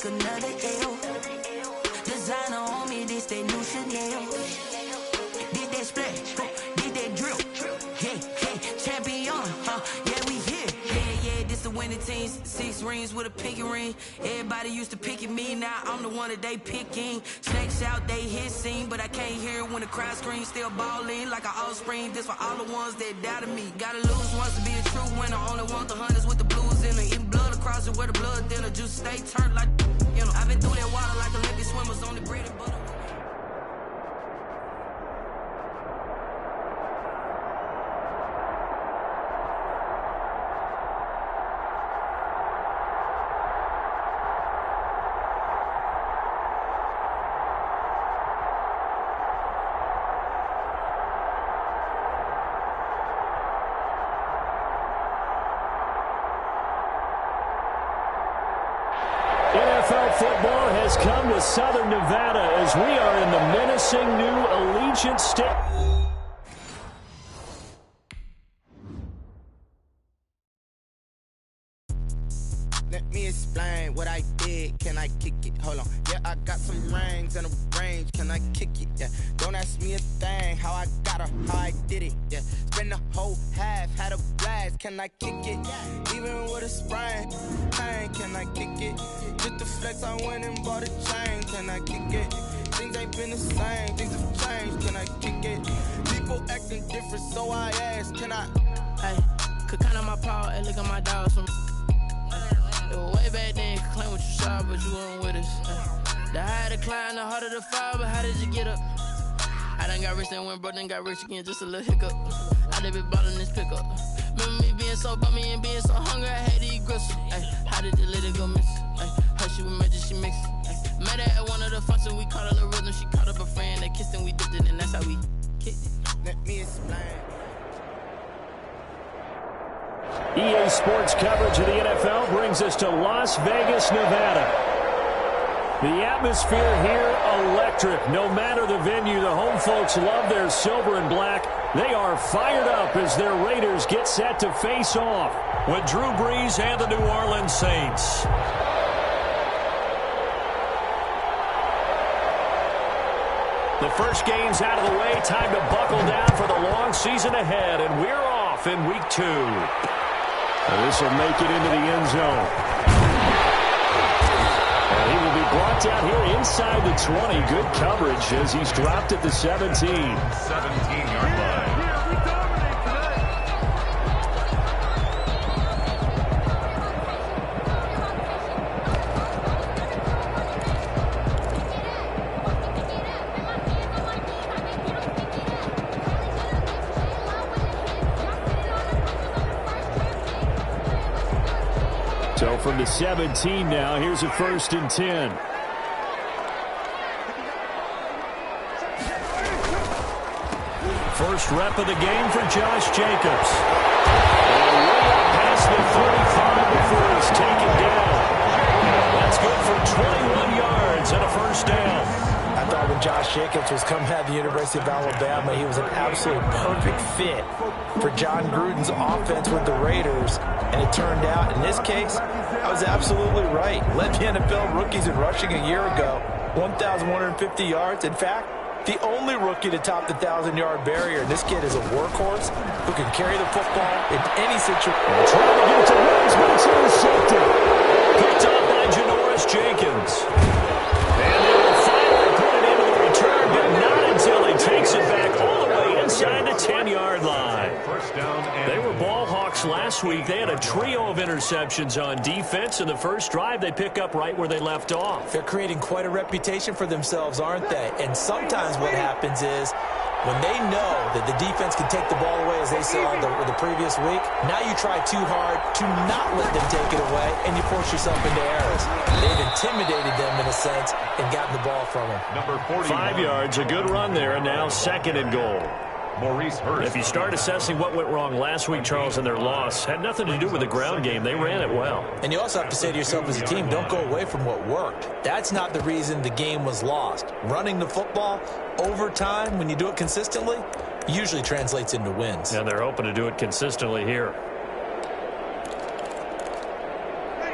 another L. Designer on me, this that new Chanel. Did that splash, did that drip. Yeah, champion, yeah, we here. Yeah, this the winning team. 6 rings with a pinky ring. Everybody used to pick at me, now I'm the one that they picking. Snakes out, they hit scene, but I can't hear it when the crowd screams. Still ballin' like an offspring. This for all the ones that doubted me. Gotta lose once to be a true winner. Only want the hunters with the blues in it. Eating blood across it where the blood thinner. Juice stay turned like, you know. I've been through that water like Olympic swimmers on the bread and butter. NFL football has come to Southern Nevada as we are in the menacing new Allegiant Stadium. Let me explain what I did. Can I kick it? Hold on. Yeah, I got some rings and a range. Can I kick it? Yeah. Don't ask me a thing. How I got her, how I did it. Yeah. Spend the whole half, had a blast. Can I kick it? Even with a sprain, pain. Can I kick it? Just to flex, I went and bought a chain. Can I kick it? Things ain't been the same. Things have changed. Can I kick it? People acting different, so I asked. Can I? Hey, could count on my paw and look at my dogs from. Way back then, could claim what you saw, but you weren't with us. The higher the climb, the harder the fall, but how did you get up? I done got rich and went broke, then got rich again, just a little hiccup. I done been ballin' this pickup. Remember me being so bummy and being so hungry, I had to eat gristle. How did the lady go miss? Her she was magic, she mixed. Met her at one of the functions, we caught a little rhythm. She caught up a friend, they kissed and we dipped it, and that's how we kicked it. Let me explain. EA Sports coverage of the NFL brings us to Las Vegas, Nevada. The atmosphere here, electric. No matter the venue, the home folks love their silver and black. They are fired up as their Raiders get set to face off with Drew Brees and the New Orleans Saints. The first game's out of the way. Time to buckle down for the long season ahead, and we're off in week 2. This will make it into the end zone. And he will be brought down here inside the 20. Good coverage as he's dropped at the 17. 17-yard line. So from the 17 now, here's a 1st and 10. First rep of the game for Josh Jacobs. And way up past the 45 before he's taken down. That's good for 21 yards and a 1st down. I thought when Josh Jacobs was coming out of the University of Alabama, he was an absolute perfect fit for John Gruden's offense with the Raiders. And it turned out, in this case, I was absolutely right. Led the NFL rookies in rushing a year ago, 1,150 yards. In fact, the only rookie to top the 1,000-yard barrier. This kid is a workhorse who can carry the football in any situation. Trying to get it to Woods, but it's intercepted. Picked up by Janoris Jenkins. And they will finally put it into the return, but not until he takes it back all the way inside the 10-yard line. They were ball hawks last week. They had a trio of interceptions on defense. In the first drive, they pick up right where they left off. They're creating quite a reputation for themselves, aren't they? And sometimes what happens is when they know that the defense can take the ball away, as they saw the previous week, now you try too hard to not let them take it away, and you force yourself into errors. They've intimidated them in a sense and gotten the ball from them. Number 40. 5 yards, a good run there, and now 2nd and goal. Maurice Hurst. If you start assessing what went wrong last week, Charles, in their loss, had nothing to do with the ground game. They ran it well. And you also have to say to yourself as a team, don't go away from what worked. That's not the reason the game was lost. Running the football over time, when you do it consistently, usually translates into wins. And they're hoping to do it consistently here.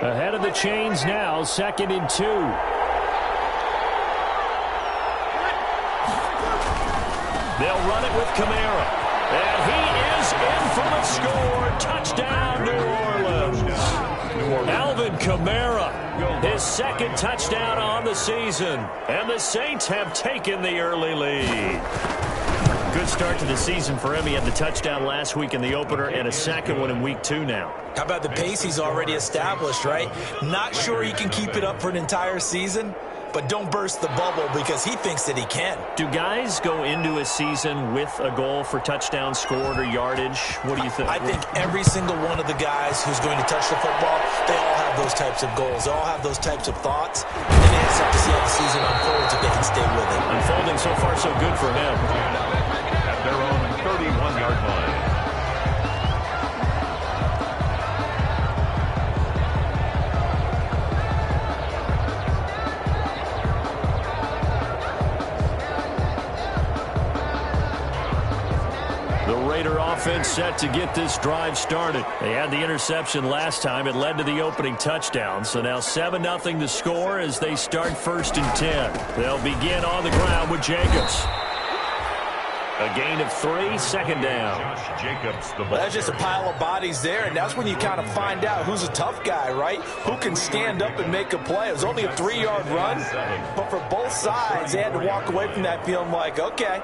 Ahead of the chains now, 2nd and 2. They'll run it with Kamara. And he is in for the score. Touchdown, New Orleans. Alvin Kamara, his 2nd touchdown on the season. And the Saints have taken the early lead. Good start to the season for him. He had the touchdown last week in the opener and a 2nd one in week 2 now. How about the pace he's already established, right? Not sure he can keep it up for an entire season, but don't burst the bubble because he thinks that he can. Do guys go into a season with a goal for touchdown scored or yardage? What do you think? I think every single one of the guys who's going to touch the football, they all have those types of goals. They all have those types of thoughts. And they just have to see how the season unfolds if they can stay with it. Unfolding so far so good for him. At their own 31-yard line. Offense set to get this drive started. They had the interception last time. It led to the opening touchdown. So now 7-0 the score as they start 1st and 10. They'll begin on the ground with Jacobs. A gain of 3, 2nd down. Josh Jacobs, the that's just a pile of bodies there, and that's when you kind of find out who's a tough guy, right? Who can stand up and make a play. It was only a 3-yard run, but for both sides, they had to walk away from that feeling like, okay,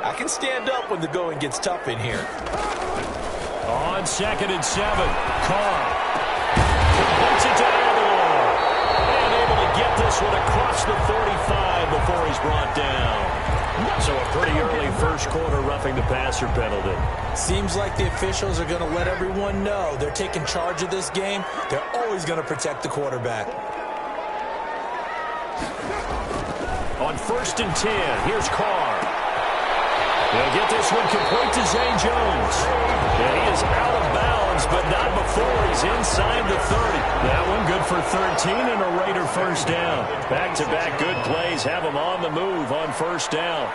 I can stand up when the going gets tough in here. On 2nd and 7, Carr puts it to Aguilar. And able to get this one across the 45 before he's brought down. So a pretty early first quarter roughing the passer penalty. Seems like the officials are going to let everyone know they're taking charge of this game. They're always going to protect the quarterback. On 1st and 10, here's Carr. They'll get this one complete to Zay Jones. And he is out of bounds, but not before he's inside the 30. That one good for 13 and a Raider first down. Back-to-back good plays have him on the move on 1st down.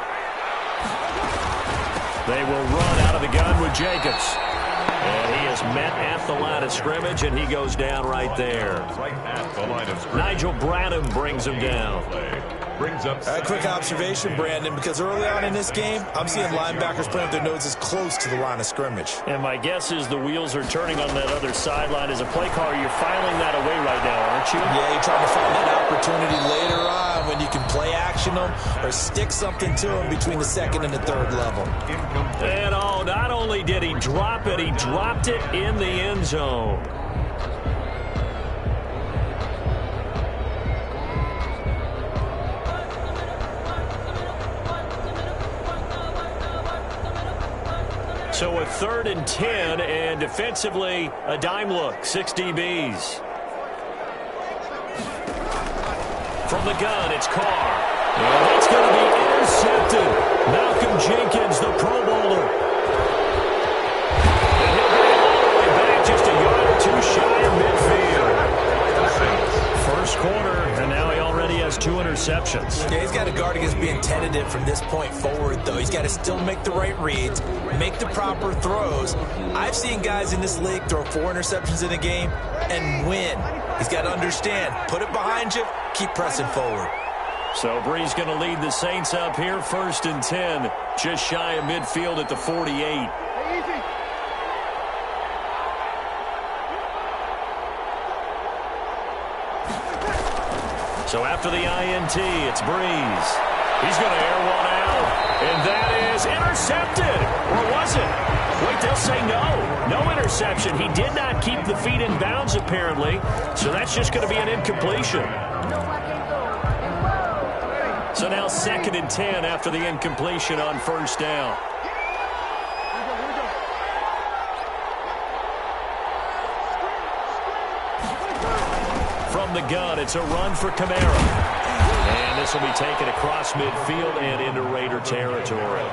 They will run out of the gun with Jacobs. And he is met at the line of scrimmage, and he goes down right there. Right at the line of scrimmage. Nigel Bradham brings him down. Brings up a quick observation, Brandon, because early on in this game, I'm seeing linebackers playing with their noses close to the line of scrimmage. And my guess is the wheels are turning on that other sideline. As a play caller, you're filing that away right now, aren't you? Yeah, you're trying to find that opportunity later on when you can play action them or stick something to them between the 2nd and the 3rd level. And oh, not only did he drop it, he dropped it in the end zone. So a 3rd and 10, and defensively, a dime look, 6 DBs. From the gun, it's Carr. And that's going to be intercepted. Malcolm Jenkins, the Pro Bowler. And he'll bring it all the way back, just a yard or 2 shy of midfield. First quarter, and now he already has 2 interceptions. Yeah, he's got to guard against being tentative from this point forward, though. He's got to still make the right reads, make the proper throws. I've seen guys in this league throw 4 interceptions in a game and win. He's got to understand, put it behind you, keep pressing forward. So Bree's going to lead the Saints up here, 1st and 10, just shy of midfield at the 48. So after the INT, it's Breeze. He's going to air one out, and that is intercepted. Or was it? Wait, they'll say no. No interception. He did not keep the feet in bounds, apparently, so that's just going to be an incompletion. So now 2nd and 10 after the incompletion on 1st down. From the gun, it's a run for Kamara. And this will be taken across midfield and into Raider territory.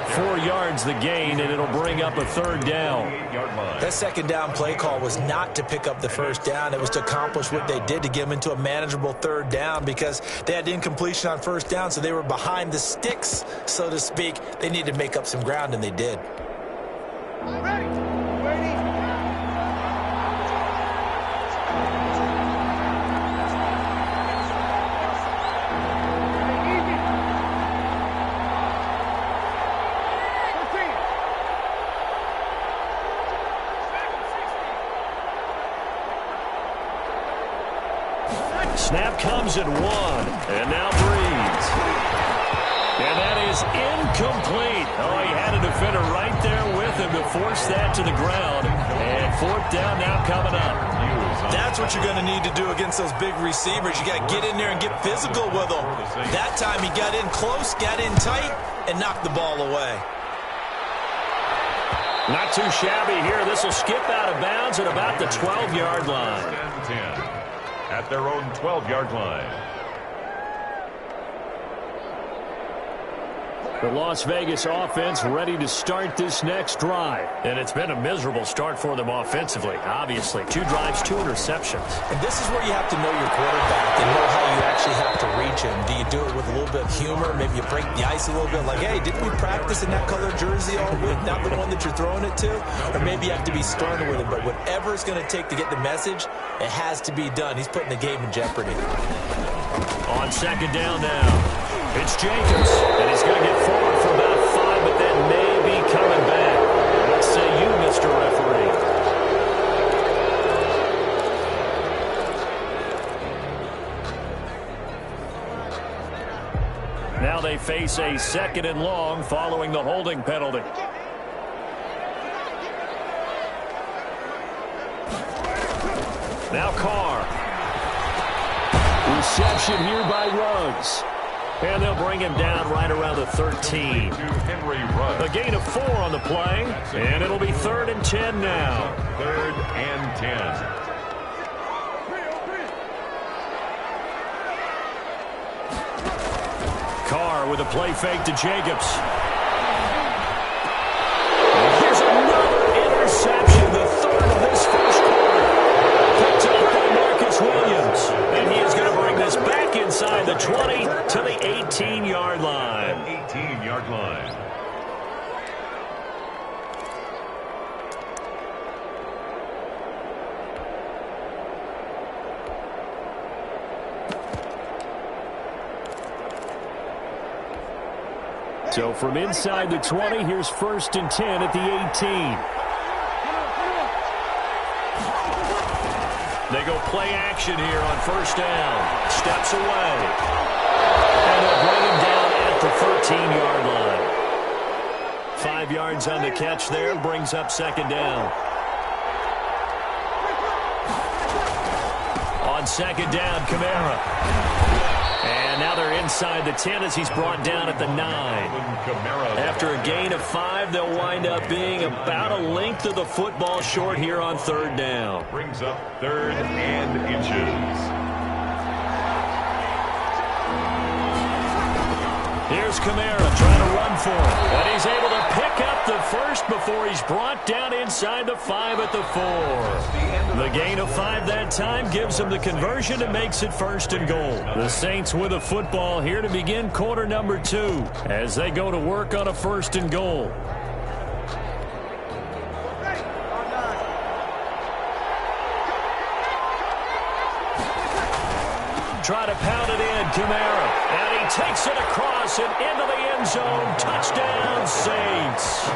4 yards the gain, and it'll bring up a 3rd down. That 2nd down play call was not to pick up the 1st down. It was to accomplish what they did to get them into a manageable 3rd down because they had incompletion on 1st down, so they were behind the sticks, so to speak. They needed to make up some ground, and they did. Snap comes at 1, and now Breeds. And that is incomplete. Oh, he had a defender right there with him to force that to the ground. And 4th down now coming up. That's what you're going to need to do against those big receivers. You got to get in there and get physical with them. That time he got in close, got in tight, and knocked the ball away. Not too shabby here. This will skip out of bounds at about the 12-yard line. 10 at their own 12-yard line. The Las Vegas offense ready to start this next drive. And it's been a miserable start for them offensively, obviously. 2 drives, 2 interceptions. And this is where you have to know your quarterback and know how you actually have to reach him. Do you do it with a little bit of humor? Maybe you break the ice a little bit like, hey, didn't we practice in that color jersey all week? Not the one that you're throwing it to? Or maybe you have to be stern with him. But whatever it's going to take to get the message, it has to be done. He's putting the game in jeopardy. On 2nd down now. It's Jacobs, and he's going to get forward for about 5, but that may be coming back. What say you, Mr. Referee? Now they face a 2nd and long following the holding penalty. Now Carr. Reception here by Ruggs. And they'll bring him down right around the 13. A gain of 4 on the play, and it'll be 3rd and 10 now. 3rd and 10. Carr with a play fake to Jacobs. And here's another interception, the 3rd of this first quarter. Picked up by Marcus Williams. And he is going to bring this back inside the 20 to the 18-yard line. 18-yard line. So from inside the 20, here's 1st and 10 at the 18. They go play action here on 1st down. Steps away. And they'll bring him down at the 13-yard line. 5 yards on the catch there, brings up 2nd down. On 2nd down, Kamara. And now they're inside the 10 as he's brought down at the 9. After a gain of 5, they'll wind up being about a length of the football short here on 3rd down. Brings up 3rd and inches. Here's Kamara trying to run for it. And he's able to pick up the first before he's brought down inside the 5 at the 4. The gain of 5 that time gives him the conversion and makes it 1st and goal. The Saints with a football here to begin quarter number 2 as they go to work on a 1st and goal. Try to pound it in, Kamara. And he takes it across and into the end zone. Touchdown, Saints.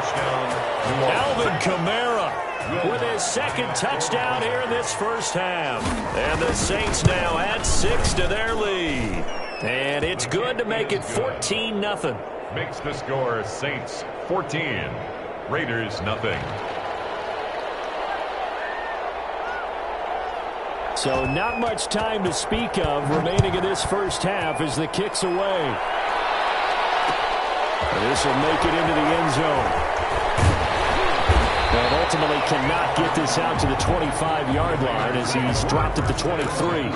Alvin Kamara with his 2nd touchdown here in this first half. And the Saints now add 6 to their lead. And it's good to make it 14-0. Makes the score Saints 14, Raiders nothing. So not much time to speak of remaining in this first half as the kick's away. This will make it into the end zone. And ultimately cannot get this out to the 25-yard line as he's dropped at the 23.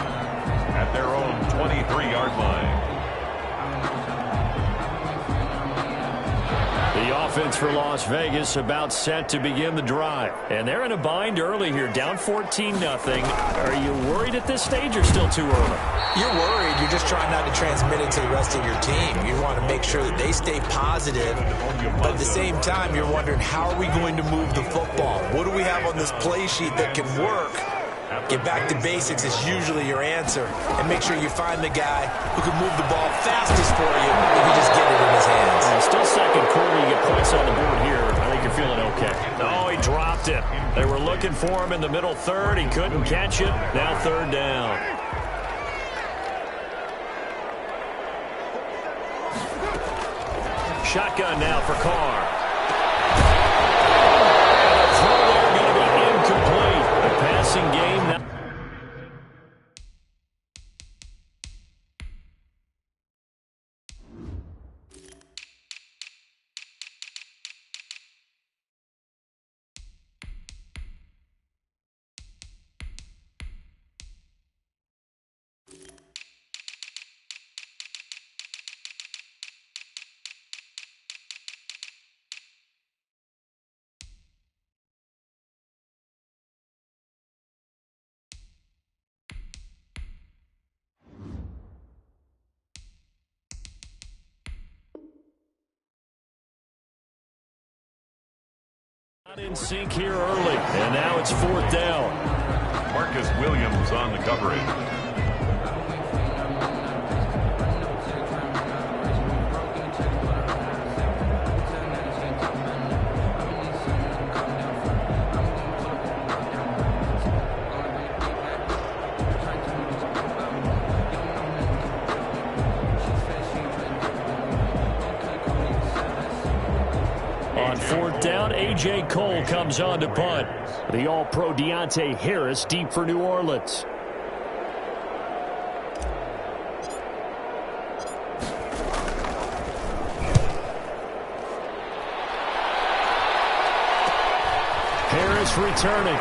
At their own 23-yard line. The offense for Las Vegas about set to begin the drive. And they're in a bind early here, down 14-0. Are you worried at this stage or still too early? You're worried. You're just trying not to transmit it to the rest of your team. You want to make sure that they stay positive. But at the same time, you're wondering, how are we going to move the football? What do we have on this play sheet that can work? Get back to basics is usually your answer. And make sure you find the guy who can move the ball fastest for you if you just get it in his hands. Still 2nd quarter, you get points on the board here. I think you're feeling okay. Oh, he dropped it. They were looking for him in the middle 3rd. He couldn't catch it. Now 3rd down. shotgun now for Carr. And the throw there going to be incomplete. The passing game now. Not in sync here early, and now it's 4th down. Marcus Williams on the coverage. On 4th down, A.J. Cole comes on to punt. The All-Pro Deontay Harris deep for New Orleans. Harris returning.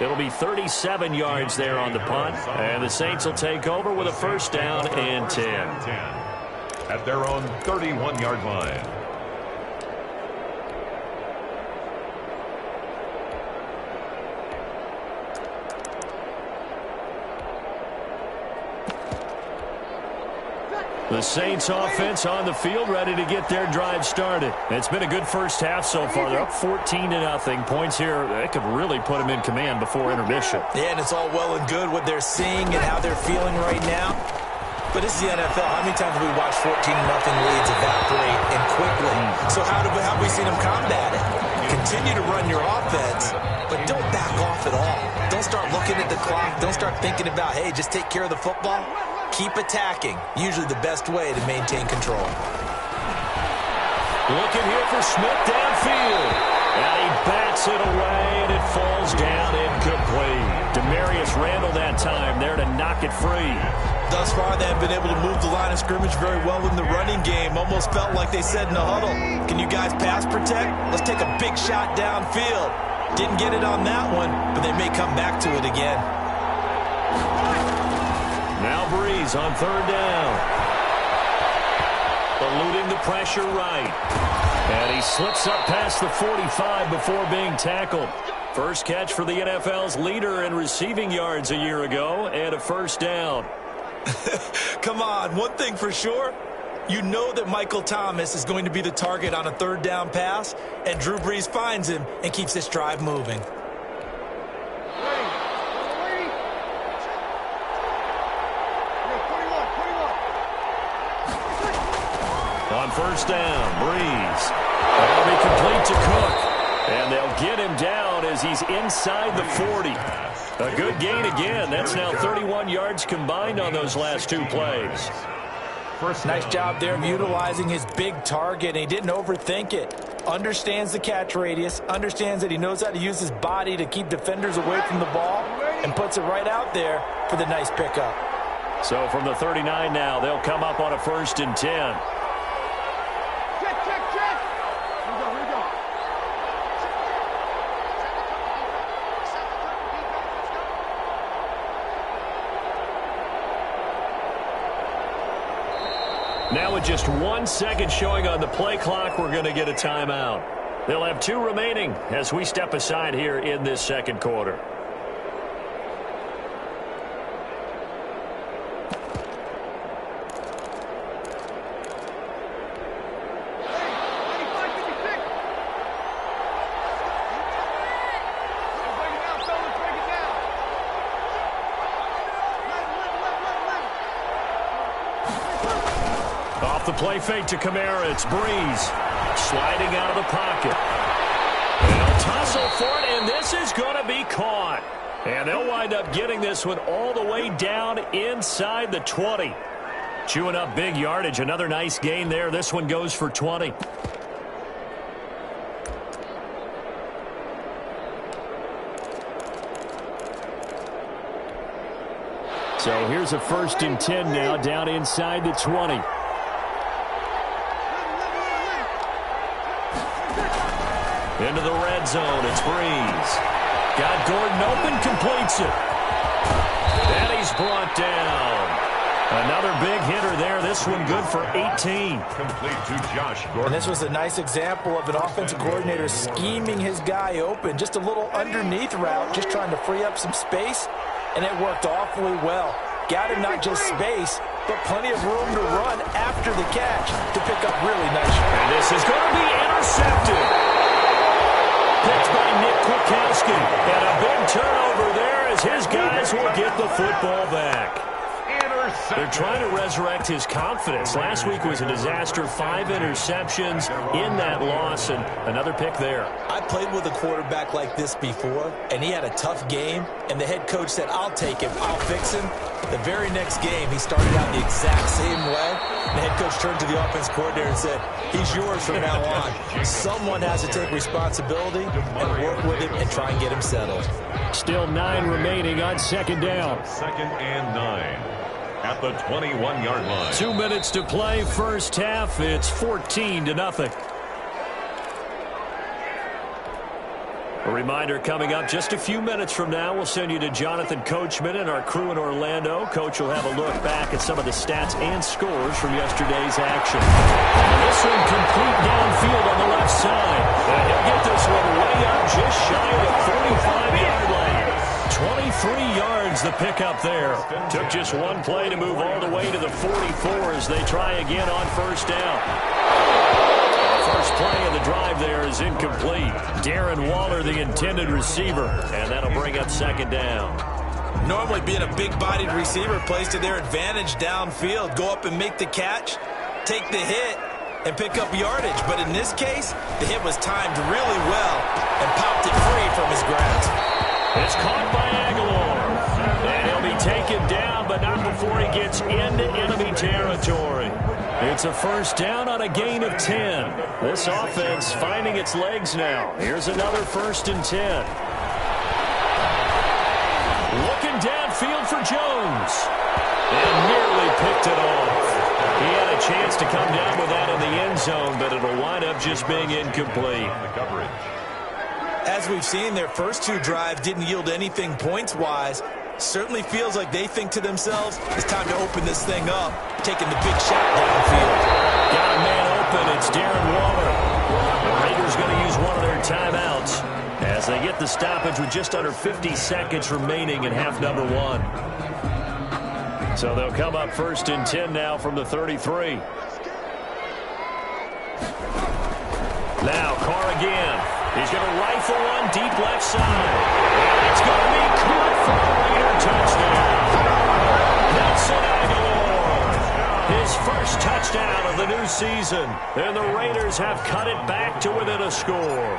It'll be 37 yards there on the punt, and the Saints will take over with a 1st down and 10. At their own 31-yard line. The Saints offense on the field, ready to get their drive started. It's been a good first half so far. They're up 14-0. Points here, they could really put them in command before intermission. Yeah, and it's all well and good what they're seeing and how they're feeling right now. But this is the NFL. How many times have we watched 14-0 leads evaporate and quickly? So how have we seen them combat it? Continue to run your offense, but don't back off at all. Don't start looking at the clock. Don't start thinking about, hey, just take care of the football. Keep attacking. Usually the best way to maintain control. Looking here for Smith downfield. And he bats it away, and it falls down incomplete. Demarius Randall that time there to knock it free. Thus far, they have been able to move the line of scrimmage very well in the running game. Almost felt like they said in the huddle, can you guys pass protect? Let's take a big shot downfield. Didn't get it on that one, but they may come back to it again. Now Breeze on 3rd down. Eluding the pressure right. And he slips up past the 45 before being tackled. First catch for the NFL's leader in receiving yards a year ago, and a 1st down. Come on, one thing for sure. You know that Michael Thomas is going to be the target on a 3rd down pass, and Drew Brees finds him and keeps this drive moving. On 1st down, Breeze. That'll be complete to Cook. And they'll get him down as he's inside the 40. A good gain again. That's now 31 yards combined on those last 2 plays. Nice job there of utilizing his big target. He didn't overthink it. Understands the catch radius. Understands that he knows how to use his body to keep defenders away from the ball. And puts it right out there for the nice pickup. So from the 39 now, they'll come up on a 1st and 10. Now with just 1 second showing on the play clock, we're going to get a timeout. They'll have 2 remaining as we step aside here in this 2nd quarter. The play fake to Kamara. It's Breeze sliding out of the pocket. They'll tussle for it, and this is going to be caught. And they'll wind up getting this one all the way down inside the 20. Chewing up big yardage. Another nice gain there. This one goes for 20. So here's a 1st and 10 now, down inside the 20. Into the red zone, it's Breeze. Got Gordon open, completes it. And he's brought down. Another big hitter there. This one good for 18. Complete to Josh Gordon. And this was a nice example of an offensive coordinator scheming his guy open. Just a little underneath route, just trying to free up some space. And it worked awfully well. Got him not just space, but plenty of room to run after the catch to pick up really nice yards. And this is going to be intercepted. Picked by Nick Kwiatkowski. And a big turnover there as his guys will get the football back. They're trying to resurrect his confidence. Last week was a disaster. 5 interceptions in that loss, and another pick there. I played with a quarterback like this before, and he had a tough game, and the head coach said, I'll take him, I'll fix him. The very next game, he started out the exact same way. The head coach turned to the offense coordinator and said, he's yours from now on. Someone has to take responsibility and work with him and try and get him settled. Still 9 remaining on 2nd down. 2nd and 9. At the 21-yard line. 2 minutes to play, first half. It's 14-0. A reminder coming up just a few minutes from now. We'll send you to Jonathan Coachman and our crew in Orlando. Coach will have a look back at some of the stats and scores from yesterday's action. And this one complete downfield on the left side. And he'll get this one way up just shy of the 45-yard line. 23 yards the pickup there. Took just one play to move all the way to the 44 as they try again on 1st down. First play of the drive there is incomplete. Darren Waller, the intended receiver, and that'll bring up 2nd down. Normally being a big-bodied receiver plays to their advantage downfield. Go up and make the catch, take the hit, and pick up yardage. But in this case, the hit was timed really well and popped it free from his grasp. It's caught by Aguilar. And he'll be taken down, but not before he gets into enemy territory. It's a 1st down on a gain of 10. This offense finding its legs now. Here's another 1st and 10. Looking downfield for Jones. And nearly picked it off. He had a chance to come down with that in the end zone, but it'll wind up just being incomplete. The coverage. As we've seen, their first 2 drives didn't yield anything points-wise. Certainly feels like they think to themselves, it's time to open this thing up, taking the big shot downfield. Got a man open. It's Darren Waller. The Raiders going to use one of their timeouts as they get the stoppage with just under 50 seconds remaining in half number 1. So they'll come up 1st and 10 now from the 33. Now Carr again. He's going to rifle one deep left side. And it's going to be caught for a Raider touchdown. Nelson Aguilar. His first touchdown of the new season. And the Raiders have cut it back to within a score.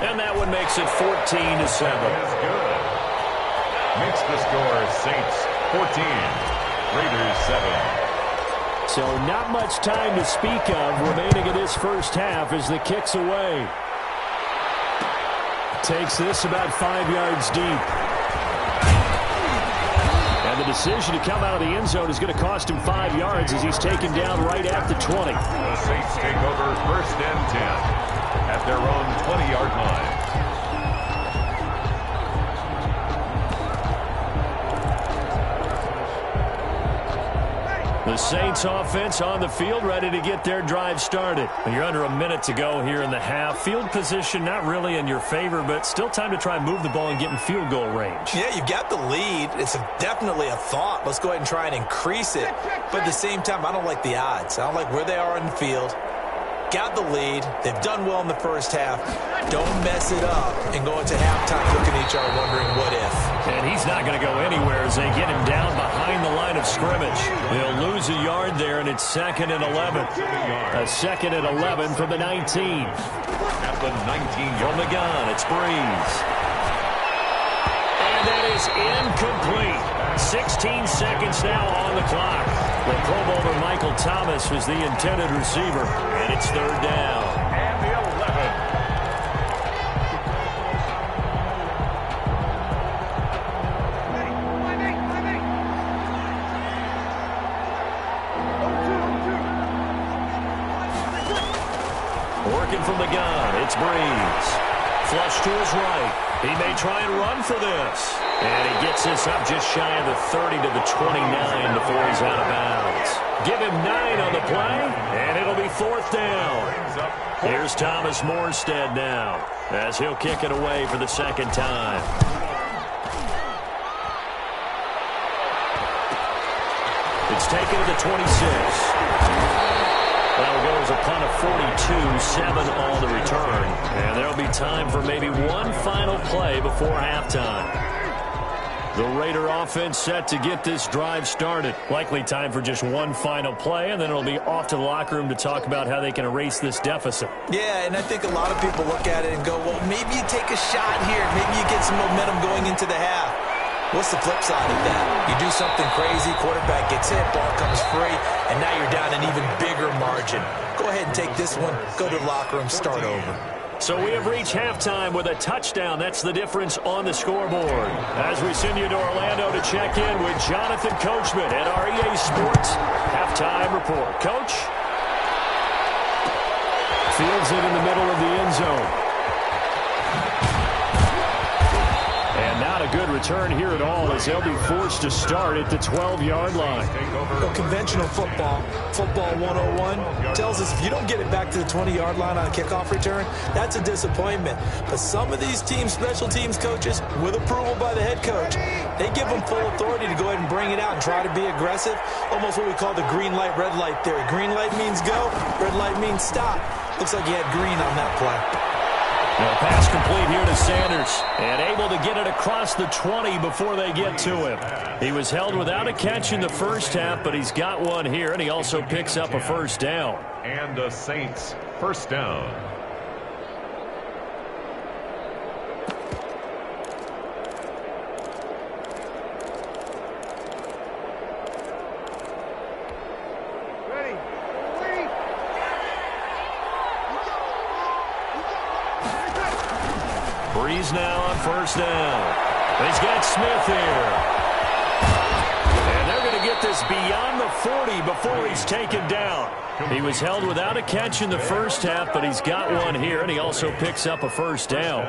And that one makes it 14-7. That is good. Makes the score Saints 14, Raiders 7. So not much time to speak of remaining in this first half as the kick's away. Takes this about 5 yards deep. And the decision to come out of the end zone is going to cost him 5 yards as he's taken down right at the 20. The Saints take over 1st and 10 at their own 20-yard line. The Saints offense on the field, ready to get their drive started. You're under a minute to go here in the half. Field position not really in your favor, but still time to try and move the ball and get in field goal range. Yeah, you got the lead. It's definitely a thought. Let's go ahead and try and increase it. But at the same time, I don't like the odds. I don't like where they are in the field. Got the lead. They've done well in the first half. Don't mess it up and go into halftime looking at each other wondering what if. And he's not going to go anywhere as they get him down behind the line of scrimmage. They'll lose a yard there, and it's 2nd and 11. A 2nd and 11 from the 19. At the 19. From the gun, it's Breeze. And And that is incomplete. 16 seconds now on the clock. The Pro Bowler Michael Thomas was the intended receiver, and it's third down. And the 11. Working from the gun, it's Breeze. Flush to his right. He may try and run for this. And he gets this up just shy of the 30 to the 29 before he's out of bounds. Give him 9 on the play, and it'll be fourth down. Here's Thomas Morstead now, as he'll kick it away for the second time. It's taken to the 26. That'll go as a punt of 42, 7 on the return. And there'll be time for maybe one final play before halftime. The Raider offense set to get this drive started. Likely time for just one final play, and then it'll be off to the locker room to talk about how they can erase this deficit. Yeah, and I think a lot of people look at it and go, well, maybe you take a shot here. Maybe you get some momentum going into the half. What's the flip side of that? You do something crazy, quarterback gets hit, ball comes free, and now you're down an even bigger margin. Go ahead and take this one, go to the locker room, start over. So we have reached halftime with a touchdown. That's the difference on the scoreboard. As we send you to Orlando to check in with Jonathan Coachman at our EA Sports Halftime Report. Coach? Fields it in the middle of the end zone. And not a good return here at all, as they'll be forced to start at the 12-yard line. Well, conventional football 101, tells us if you don't get it back to the 20-yard line on a kickoff return, that's a disappointment. But some of these teams, special teams coaches, with approval by the head coach, they give them full authority to go ahead and bring it out and try to be aggressive. Almost what we call the green light, red light theory. Green light means go, red light means stop. Looks like he had green on that play. Well, pass complete here to Sanders, and able to get it across the 20 before they get to him. He was held without a catch in the first half, but he's got one here, and he also picks up a first down. And the Saints first down. Breeze now on first down. He's got Smith here. And they're going to get this beyond the 40 before he's taken down. He was held without a catch in the first half, but he's got one here, and he also picks up a first down.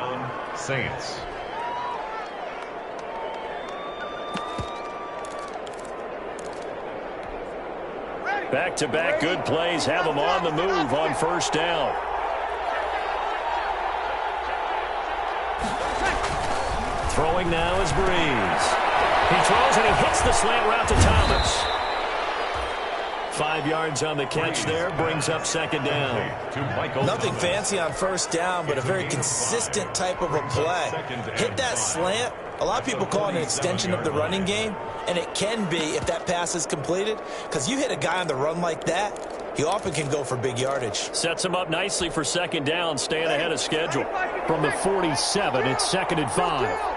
Saints. Back-to-back good plays have him on the move on first down. Throwing now is Breeze. He throws and he hits the slant route to Thomas. 5 yards on the catch there, brings up second down. Nothing fancy on first down, but a very consistent type of a play. Hit that slant. A lot of people call it an extension of the running game, and it can be if that pass is completed, because you hit a guy on the run like that, he often can go for big yardage. Sets him up nicely for second down, staying ahead of schedule. From the 47, it's 2nd and 5.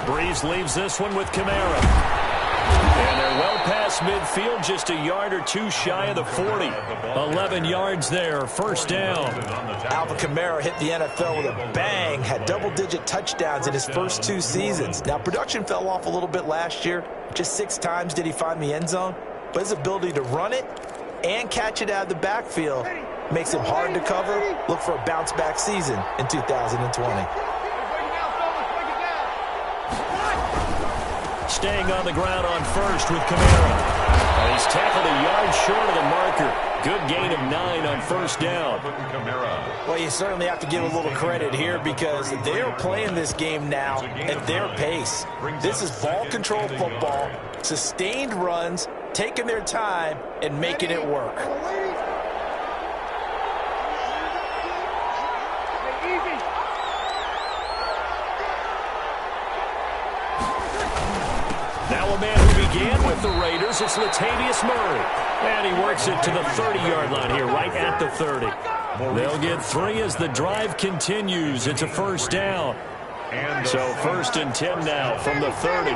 Breeze leaves this one with Kamara. And they're well past midfield, just a yard or two shy of the 40. 11 yards there, first down. Alvin Kamara hit the NFL with a bang, had double-digit touchdowns in his first 2 seasons. Now, production fell off a little bit last year. Just 6 times did he find the end zone. But his ability to run it and catch it out of the backfield makes him hard to cover. Look for a bounce-back season in 2020. Staying on the ground on first with Kamara. And he's tackled a yard short of the marker. Good gain of 9 on first down. Well, you certainly have to give a little credit here because they're playing this game now at their pace. This is ball control football, sustained runs, taking their time, and making it work. Now a man who began with the Raiders is Latavius Murray. And he works it to the 30-yard line here, right at the 30. They'll get 3 as the drive continues. It's a first down. So 1st and 10 now from the 30.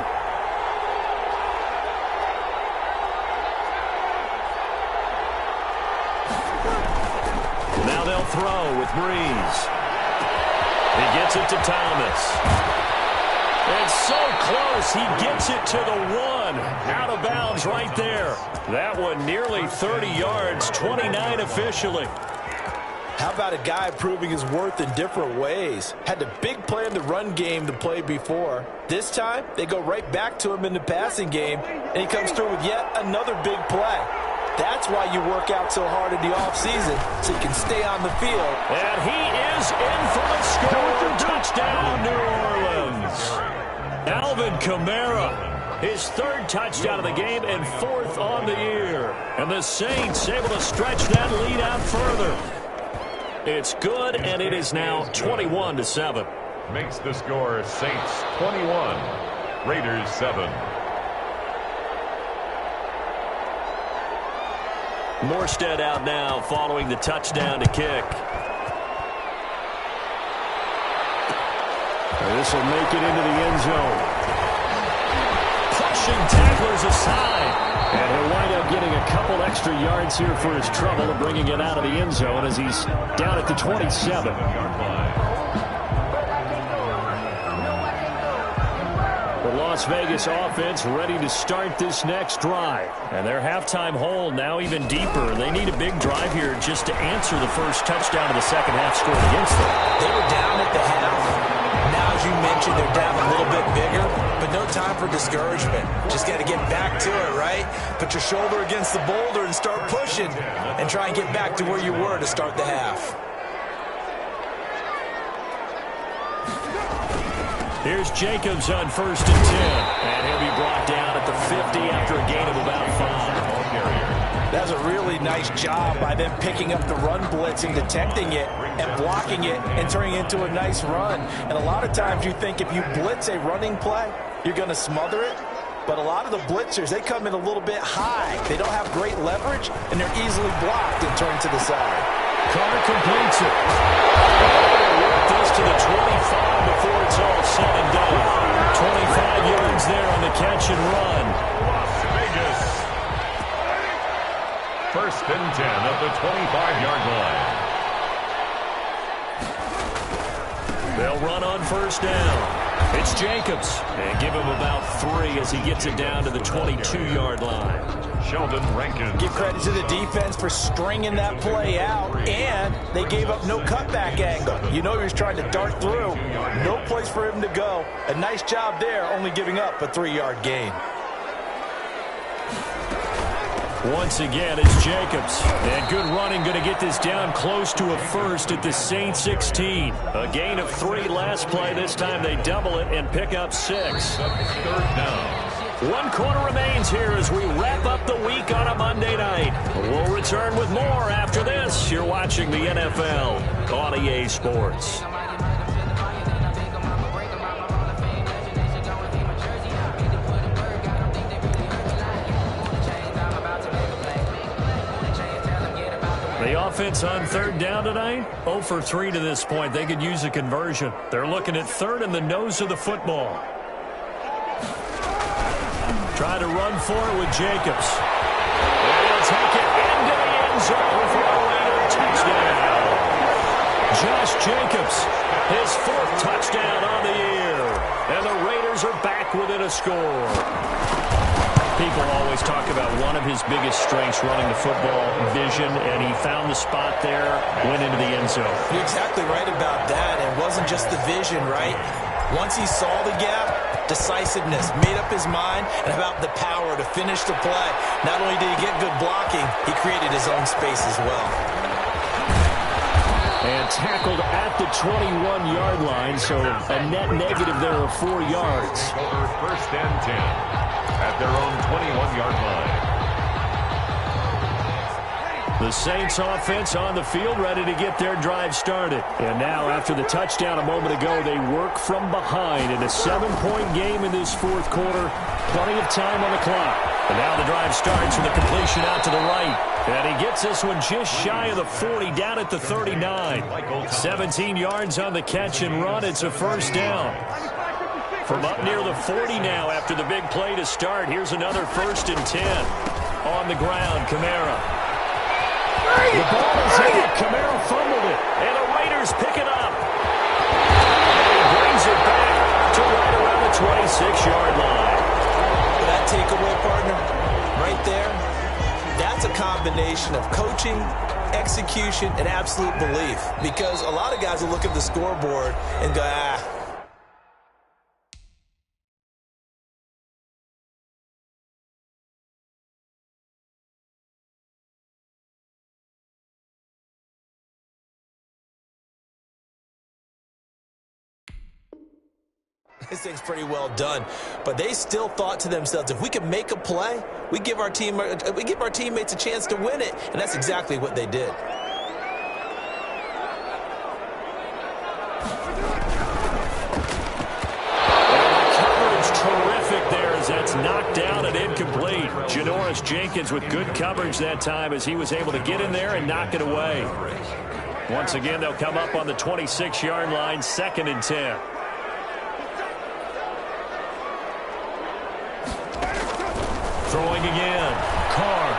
Now they'll throw with Breeze. He gets it to Thomas. It's so close, he gets it to the 1. Out of bounds right there. That one nearly 30 yards, 29 officially. How about a guy proving his worth in different ways? Had a big play in the run game to play before. This time, they go right back to him in the passing game, and he comes through with yet another big play. That's why you work out so hard in the offseason, so you can stay on the field. And he is in for the score. Touchdown, New Orleans. Alvin Kamara, his 3rd touchdown of the game and 4th on the year. And the Saints able to stretch that lead out further. It's good, and it is now 21-7. Makes the score Saints 21, Raiders 7. Morstead out now following the touchdown to kick. This will make it into the end zone. Pushing tacklers aside. And he'll wind up getting a couple extra yards here for his trouble and bringing it out of the end zone as he's down at the 27. The Las Vegas offense ready to start this next drive. And their halftime hole now even deeper. They need a big drive here just to answer the first touchdown of the second half scored against them. They were down at the half. Now, as you mentioned, they're down a little bit bigger, but no time for discouragement. Just got to get back to it, right? Put your shoulder against the boulder and start pushing and try and get back to where you were to start the half. Here's Jacobs on 1st and 10. And he'll be brought down at the 50 after a gain of about 5. That's a really nice job by them picking up the run blitz and detecting it and blocking it and turning it into a nice run. And a lot of times you think if you blitz a running play, you're going to smother it. But a lot of the blitzers, they come in a little bit high. They don't have great leverage, and they're easily blocked and turned to the side. Carter completes it. Work this to the 25 before it's all said and done. 25 yards there on the catch and run. Las Vegas. 1st and 10 at the 25-yard line. They'll run on 1st down. It's Jacobs. And give him about 3 as he gets it down to the 22-yard line. Sheldon Rankin. Give credit to the defense for stringing that play out, and they gave up no cutback angle. You know he was trying to dart through. No place for him to go. A nice job there, only giving up a 3-yard gain. Once again, it's Jacobs. And good running, going to get this down close to a 1st at the Saints 16. A gain of 3 last play. This time they double it and pick up 6. 3rd down. 1 quarter remains here as we wrap up the week on a Monday night. We'll return with more after this. You're watching the NFL on EA Sports. The offense on 3rd down tonight, 0 for 3 to this point. They could use a conversion. They're looking at 3rd in the nose of the football. Try to run for it with Jacobs. And he'll take it into the end zone for a Raider touchdown. Josh Jacobs, his 4th touchdown on the year. And the Raiders are back within a score. People always talk about one of his biggest strengths running the football, vision, and he found the spot there, went into the end zone. You're exactly right about that. It wasn't just the vision, right? Once he saw the gap, decisiveness, made up his mind, and about the power to finish the play. Not only did he get good blocking, he created his own space as well. And tackled at the 21-yard line, so a net negative there of 4 yards. Over 1st and 10 at their own 21-yard line. The Saints offense on the field ready to get their drive started. And now after the touchdown a moment ago, they work from behind in a 7-point game in this 4th quarter. Plenty of time on the clock. And now the drive starts with a completion out to the right. And he gets this one just shy of the 40, down at the 39. 17 yards on the catch and run. It's a first down. From up near the 40 now after the big play to start. Here's another 1st and 10. On the ground, Kamara. The ball is out. Kamara fumbled it. And the Raiders pick it up. And he brings it back to right around the 26-yard line. That takeaway, partner, right there, that's a combination of coaching, execution, and absolute belief. Because a lot of guys will look at the scoreboard and go, this thing's pretty well done. But they still thought to themselves, if we can make a play, we give our teammates a chance to win it. And that's exactly what they did. Coverage terrific there as that's knocked down and incomplete. Janoris Jenkins with good coverage that time as he was able to get in there and knock it away. Once again, they'll come up on the 26-yard line, 2nd and 10. Throwing again. Carr.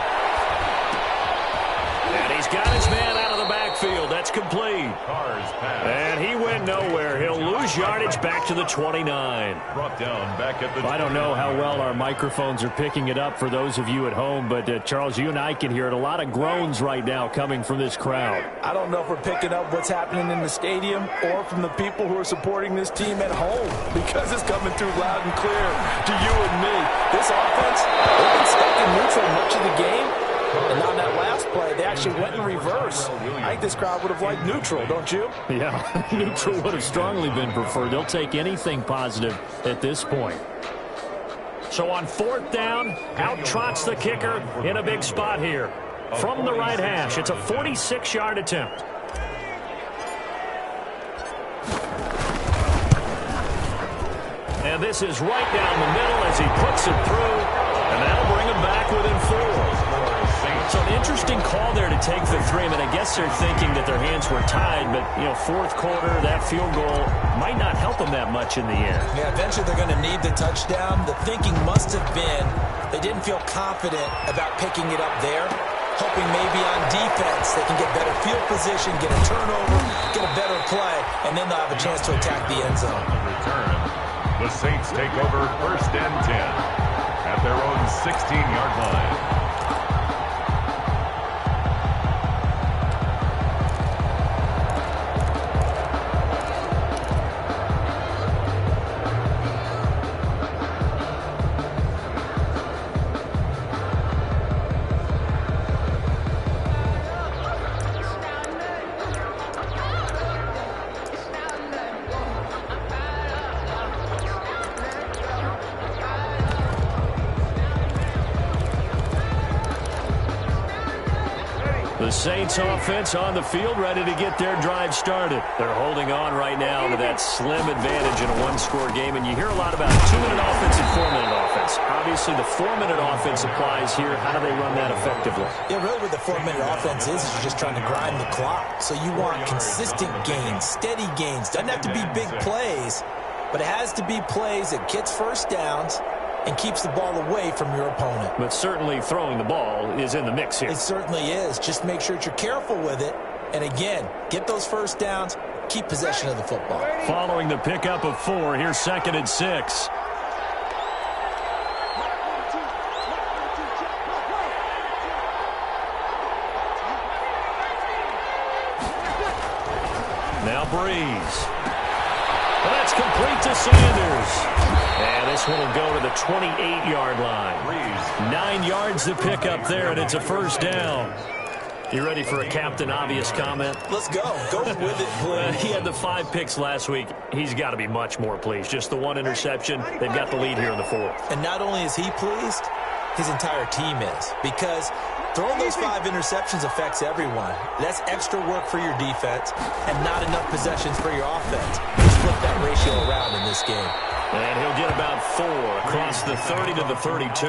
And he's got his man out of the backfield. That's complete. Carr's pass. And he went nowhere. He'll lose yardage back to the 29. Brought down back at the I don't know how well our microphones are picking it up for those of you at home, but Charles, you and I can hear it. A lot of groans right now coming from this crowd. I don't know if we're picking up what's happening in the stadium or from the people who are supporting this team at home, because it's coming through loud and clear to you and me. This offense, they've been stuck in neutral much of the game, and on that last play, they actually went in reverse. I think this crowd would have liked neutral, don't you? Yeah, neutral would have strongly been preferred. They'll take anything positive at this point. So on 4th down, out trots the kicker in a big spot here. From the right hash, it's a 46-yard attempt. And this is right down the middle as he puts it through, and that'll bring him back within 4. So an interesting call there to take the 3. I mean, I guess they're thinking that their hands were tied, but, 4th quarter, that field goal might not help them that much in the end. Yeah, eventually they're going to need the touchdown. The thinking must have been they didn't feel confident about picking it up there, hoping maybe on defense they can get better field position, get a turnover, get a better play, and then they'll have a chance to attack the end zone. Return. The Saints take over 1st and 10 at their own 16-yard line. The Saints offense on the field, ready to get their drive started. They're holding on right now to that slim advantage in a one-score game, and you hear a lot about 2-minute offense and 4-minute offense. Obviously, the 4-minute offense applies here. How do they run that effectively? Yeah, really what the 4-minute offense is you're just trying to grind the clock. So you want consistent gains, steady gains. Doesn't have to be big plays, but it has to be plays that gets first downs and keeps the ball away from your opponent. But certainly throwing the ball is in the mix here. It certainly is. Just make sure that you're careful with it. And again, get those first downs, keep possession of the football. Following the pickup of 4, here's 2nd and 6. Now Breeze. Well, that's complete to Sanders. And this one will go to the 28-yard line. 9 yards to pick up there, and it's a first down. You ready for a Captain Obvious comment? Let's go. Go with it, please. He had the 5 picks last week. He's got to be much more pleased. Just the 1 interception. They've got the lead here in the 4th. And not only is he pleased, his entire team is. Because throwing those 5 interceptions affects everyone. That's extra work for your defense and not enough possessions for your offense. Let's flip that ratio around in this game. And he'll get about 4 across the 30 to the 32.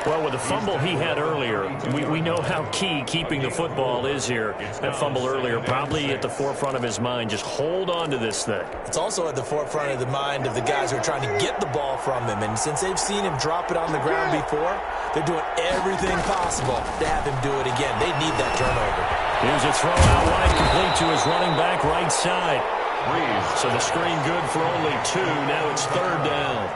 Well, with the fumble he had earlier, we know how key keeping the football is here. That fumble earlier probably at the forefront of his mind. Just hold on to this thing. It's also at the forefront of the mind of the guys who are trying to get the ball from him. And since they've seen him drop it on the ground before, they're doing everything possible to have him do it again. They need that turnover. Here's a throw out wide, complete to his running back right side. So the screen good for only 2. Now it's 3rd down.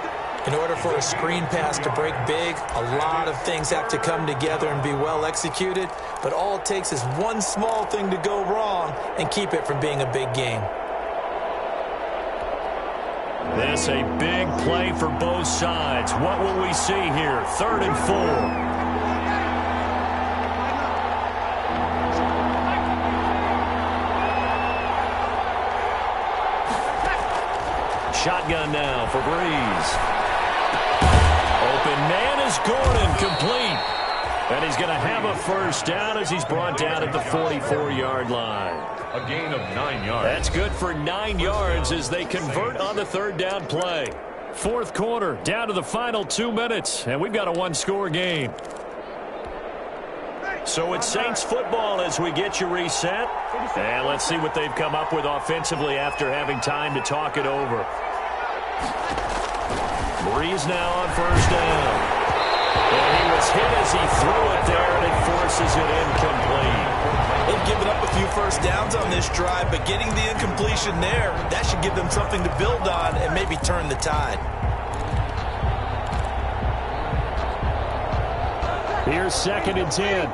In order for a screen pass to break big, a lot of things have to come together and be well executed, but all it takes is one small thing to go wrong and keep it from being a big game. That's a big play for both sides. What will we see here? 3rd and 4. Shotgun now for Breeze. Open man is Gordon, complete. And he's going to have a 1st down as he's brought down at the 44-yard line. A gain of 9 yards. That's good for 9 yards as they convert on the 3rd down play. 4th quarter, down to the final 2 minutes, and we've got a 1-score game. So it's Saints football as we get you reset. And let's see what they've come up with offensively after having time to talk it over. Breeze now on 1st down. And he was hit as he threw it there, and it forces it incomplete. They've given up a few 1st downs on this drive, but getting the incompletion there, that should give them something to build on and maybe turn the tide. Here's 2nd and 10.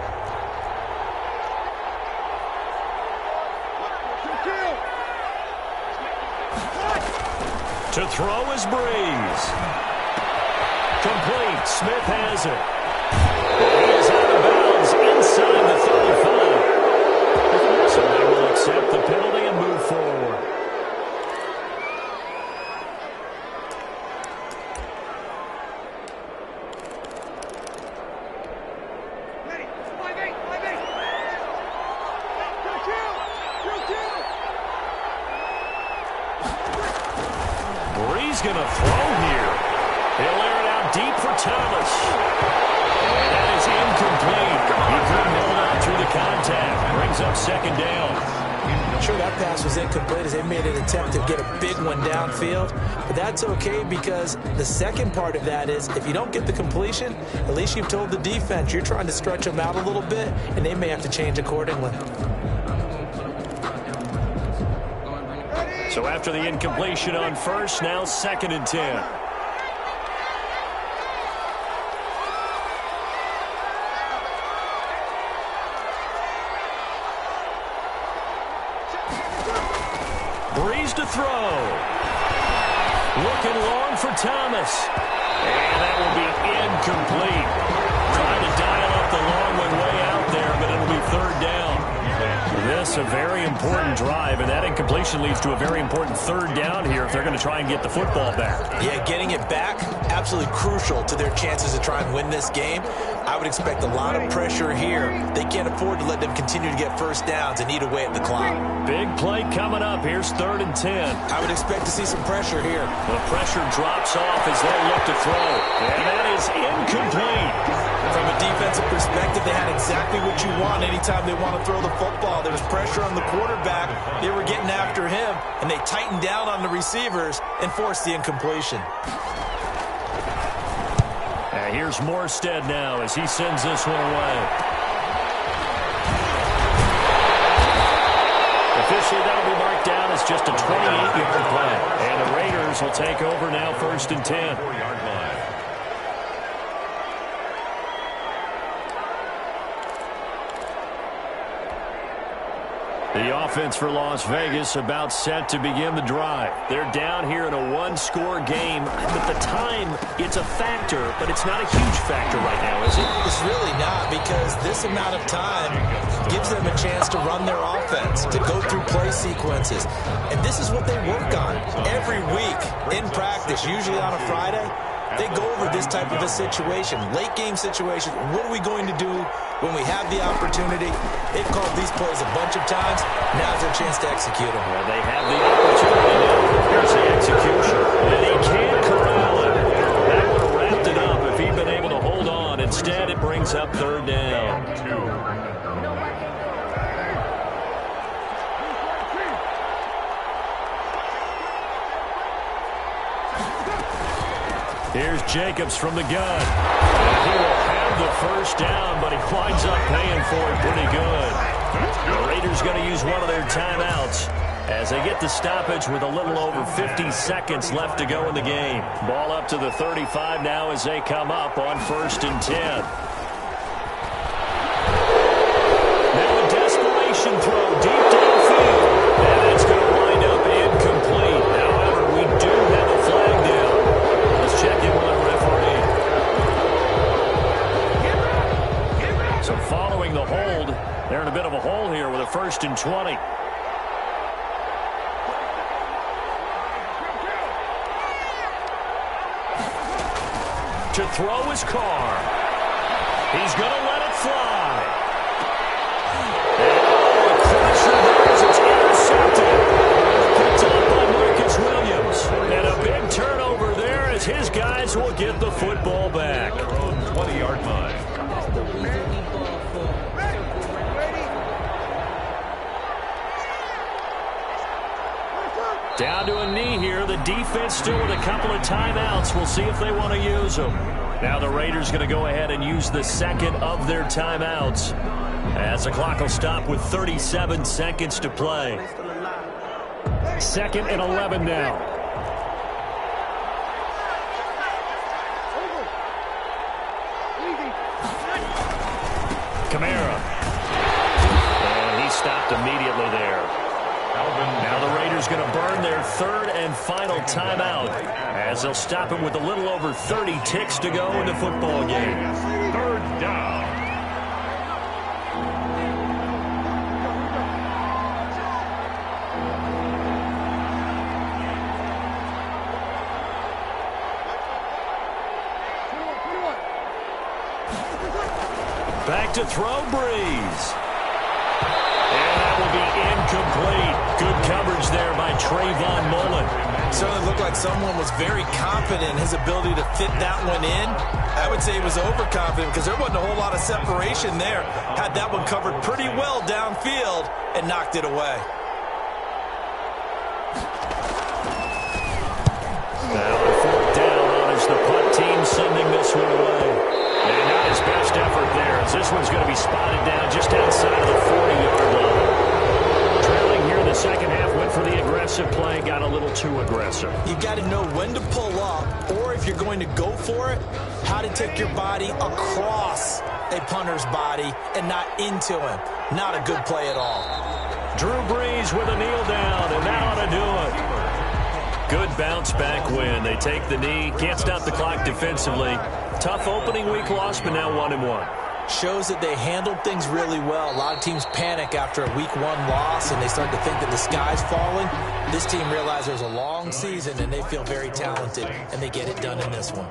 To throw is Breeze. Complete. Smith has it. He is out of bounds inside the 35. So they will accept the penalty and move forward. Breeze going to throw here. He'll air it out deep for Thomas. And that is incomplete. He couldn't hold on through the contact. Brings up 2nd down. I'm sure that pass was incomplete as they made an attempt to get a big one downfield. But that's okay because the second part of that is if you don't get the completion, at least you've told the defense you're trying to stretch them out a little bit, and they may have to change accordingly. So after the incompletion on 1st, now 2nd and 10. Breeze to throw. Looking long for Thomas. And that will be incomplete. Trying to dial up the long one way out there, but it'll be 3rd down. This a very important drive, and that incompletion leads to a very important 3rd down here if they're going to try and get the football back. Yeah, getting it back, absolutely crucial to their chances to try and win this game. I would expect a lot of pressure here. They can't afford to let them continue to get 1st downs and eat away at the clock. Big play coming up. Here's 3rd and 10. I would expect to see some pressure here. The pressure drops off as they look to throw. And that is incomplete. From a defensive perspective, they had exactly what you want anytime they want to throw the football. There was pressure on the quarterback. They were getting after him, and they tightened down on the receivers and forced the incompletion. Here's Morstead now as he sends this one away. Officially, that'll be marked down as just a 28-yard play. And the Raiders will take over now 1st and 10. 4-yard line. The offense for Las Vegas about set to begin the drive. They're down here in a 1-score game. But the time, it's a factor, but it's not a huge factor right now, is it? It's really not, because this amount of time gives them a chance to run their offense, to go through play sequences. And this is what they work on every week in practice, usually on a Friday. They go over this type of a situation, late game situation. What are we going to do when we have the opportunity? They've called these plays a bunch of times. Now's their chance to execute them. Well, they have the opportunity now. Here's the execution. And he can't corral it. That would have wrapped it up if he'd been able to hold on. Instead, it brings up third down. Here's Jacobs from the gun. And he will have the first down, but he winds up paying for it pretty good. The Raiders going to use one of their timeouts as they get the stoppage with a little over 50 seconds left to go in the game. Ball up to the 35 now as they come up on 1st and 10. Now a desperation throw deep downfield. And it's going to wind up incomplete. However, we do have a flag down. Let's check in with our referee. So following the hold, they're in a bit of a hole here with a 1st and 20. To throw his car. He's going to let it fly. And a crusher there as it's intercepted. Picked up by Marcus Williams. And a big turnover there as his guys will get the football back. 20-yard line. Down to a knee here. The defense still with a couple of timeouts. We'll see if they want to use them. Now the Raiders going to go ahead and use the second of their timeouts as the clock will stop with 37 seconds to play. 2nd and 11 now. Kamara. And he stopped immediately there. Now the Raiders going to burn their 3rd and final timeout as they'll stop him with a little over 30 ticks to go in the football game. 3rd down. Back to throw, Breeze. And that will be incomplete. Good coverage there by Trayvon Mullen. Certainly looked like someone was very confident in his ability to fit that one in. I would say he was overconfident because there wasn't a whole lot of separation there. Had that one covered pretty well downfield and knocked it away. Now the 4th down honors the punt team sending this one away. And not his best effort there as this one's going to be spotted down just outside of the 40-yard line. Trailing here in the second half, went for the aggressive play, got a little too aggressive. You got to know when to pull up, or if you're going to go for it, how to take your body across a punter's body and not into him. Not a good play at all. Drew Brees with a kneel down, and that ought to do it. Good bounce back win. They take the knee, can't stop the clock defensively. Tough opening week loss, but now 1-1. Shows that they handled things really well. A lot of teams panic after a week 1 loss, and they start to think that the sky's falling. This team realized there's a long season, and they feel very talented, and they get it done in this one.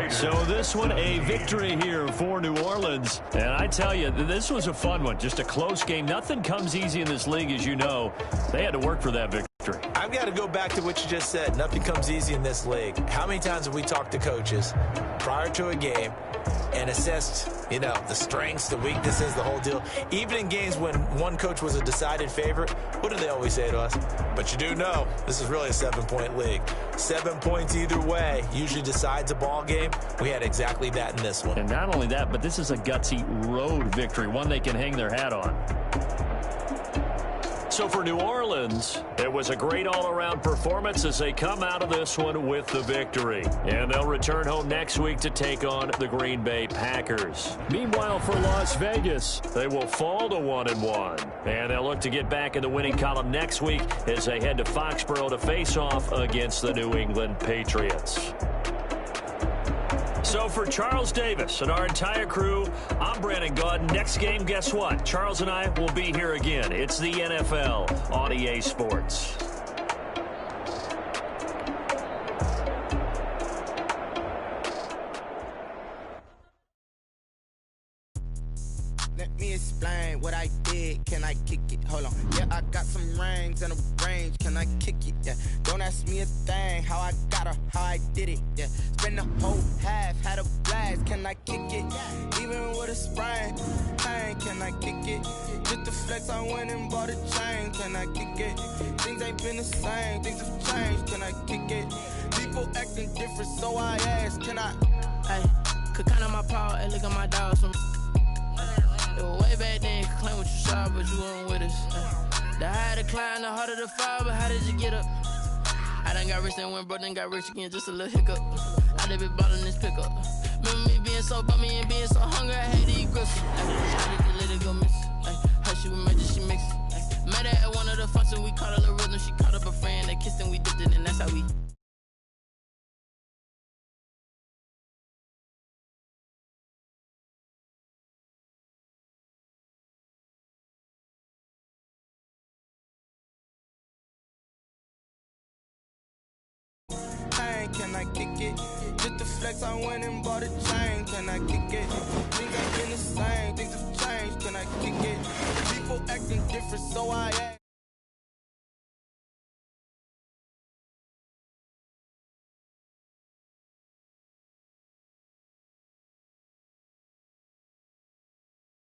So this one, a victory here for New Orleans. And I tell you, this was a fun one. Just a close game. Nothing comes easy in this league, as you know. They had to work for that victory. I've got to go back to what you just said. Nothing comes easy in this league. How many times have we talked to coaches prior to a game and assessed, the strengths, the weaknesses, the whole deal? Even in games when one coach was a decided favorite, what do they always say to us? But you do know, this is really a 7-point league. 7 points either way usually decides a ball game. We had exactly that in this one. And not only that, but this is a gutsy road victory, one they can hang their hat on. So for New Orleans, it was a great all-around performance as they come out of this one with the victory. And they'll return home next week to take on the Green Bay Packers. Meanwhile, for Las Vegas, they will fall to 1-1. And they'll look to get back in the winning column next week as they head to Foxborough to face off against the New England Patriots. So for Charles Davis and our entire crew, I'm Brandon Gaudin. Next game, guess what? Charles and I will be here again. It's the NFL on EA Sports. can I kick it? Hold on, yeah, I got some rings and a range, can I kick it? Yeah, don't ask me a thing, how I got her, how I did it. Yeah, spend the whole half, had a blast, can I kick it? Even with a sprain, pain, can I kick it? Just the flex, I went and bought a chain, can I kick it? Things ain't been the same, things have changed, can I kick it? People acting different, so I ask, can I? Hey, could count on my paw, and look at my dogs from. It was way back then, could claim what you saw, but you weren't with us. The higher the climb, the harder the fall, but how did you get up? I done got rich and went broke, then got rich again, just a little hiccup. I done been ballin' this pickup. Remember me being so bummy and being so hungry, I had to eat gristle. I need to let it go miss. Her she was magic, she mixed. Met her at one of the functions, we caught a little rhythm, she caught up a friend, they kissed and we dipped it, and that's how we. Can I kick it? Just the flex, I went and bought a chain. Can I kick it? Things ain't been the same, things have changed. Can I kick it? People acting different, so I act.